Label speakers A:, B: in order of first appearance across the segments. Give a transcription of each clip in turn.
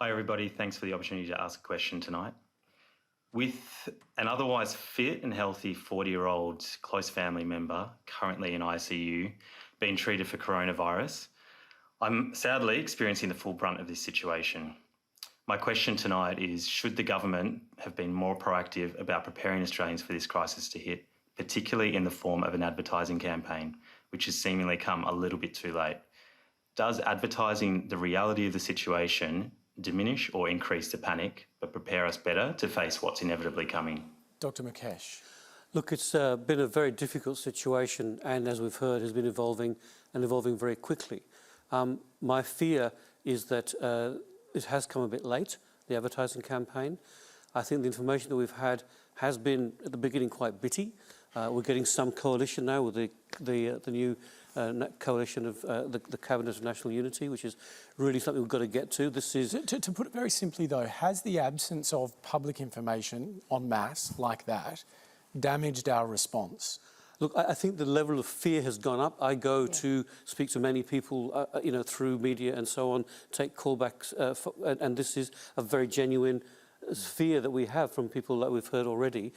A: Hi everybody, thanks for the opportunity to ask a question tonight. With an otherwise fit and healthy 40-year-old close family member currently in ICU being treated for coronavirus, I'm sadly experiencing the full brunt of this situation. My question tonight is, should the government have been more proactive about preparing Australians for this crisis to hit, particularly in the form of an advertising campaign, which has seemingly come a little bit too late? Does advertising the reality of the situation diminish or increase the panic, but prepare us better to face what's inevitably coming?
B: Dr. Mukesh.
C: Look, it's been a very difficult situation, and as we've heard, has been evolving very quickly. My fear is that it has come a bit late, the advertising campaign. I think the information that we've had has been, at the beginning, quite bitty. We're getting some coalition now with the new coalition of the Cabinet of National Unity, which is really something we've got to get to. This is
B: To put it very simply, though, has the absence of public information en masse like that damaged our response?
C: Look, I think the level of fear has gone up. I go to speak to many people, through media and so on, take callbacks, and this is a very genuine fear that we have from people that we've heard already,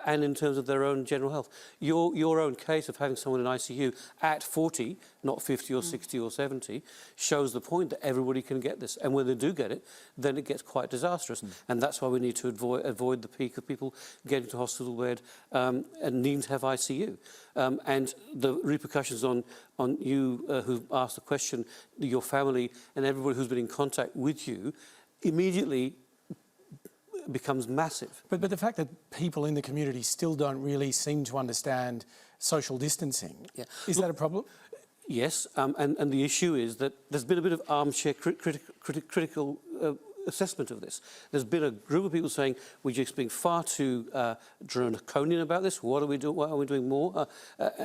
C: and in terms of their own general health. Your own case of having someone in ICU at 40, not 50 or 60 or 70, shows the point that everybody can get this. And when they do get it, then it gets quite disastrous. And that's why we need to avoid the peak of people getting to hospital bed and needing to have ICU. And the repercussions on you who asked the question, your family and everybody who's been in contact with you, immediately becomes massive.
B: But the fact that people in the community still don't really seem to understand social distancing, is that a problem?
C: Yes, and the issue is that there's been a bit of armchair critical assessment of this. There's been a group of people saying we're just being far too draconian about this. What are we doing? Why are we doing more?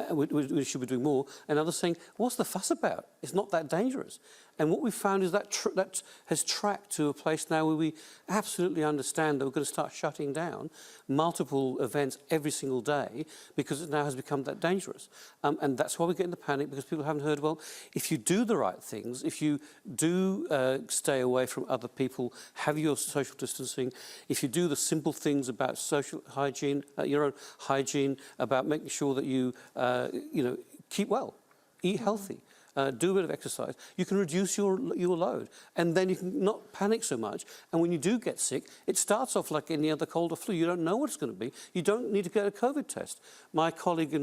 C: We should be doing more. And others saying, what's the fuss about? It's not that dangerous. And what we found is that that has tracked to a place now where we absolutely understand that we're going to start shutting down multiple events every single day because it now has become that dangerous. And that's why we get in the panic, because people haven't heard, well, if you do the right things, if you do stay away from other people, have your social distancing, if you do the simple things about social hygiene, your own hygiene, about making sure that you, keep well, eat healthy, do a bit of exercise, you can reduce your load, and then you can not panic so much. And when you do get sick, it starts off like any other cold or flu. You don't know what it's going to be. You don't need to get a COVID test. My colleague on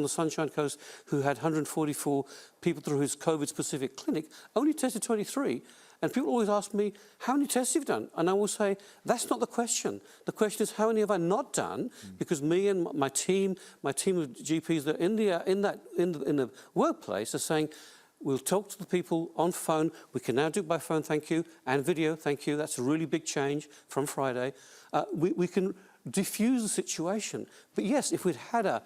C: the Sunshine Coast, who had 144 people through his COVID-specific clinic, only tested 23. And people always ask me, how many tests you've done? And I will say, that's not the question. The question is, how many have I not done? Because me and my team of GPs that are in the workplace are saying, we'll talk to the people on phone. We can now do it by phone, thank you, and video, thank you. That's a really big change from Friday. We can diffuse the situation. But yes, if we'd had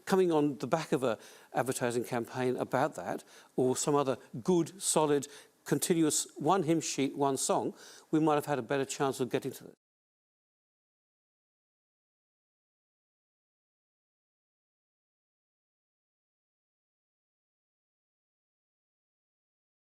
C: coming on the back of a advertising campaign about that, or some other good, solid, continuous one hymn sheet, one song, we might have had a better chance of getting to it.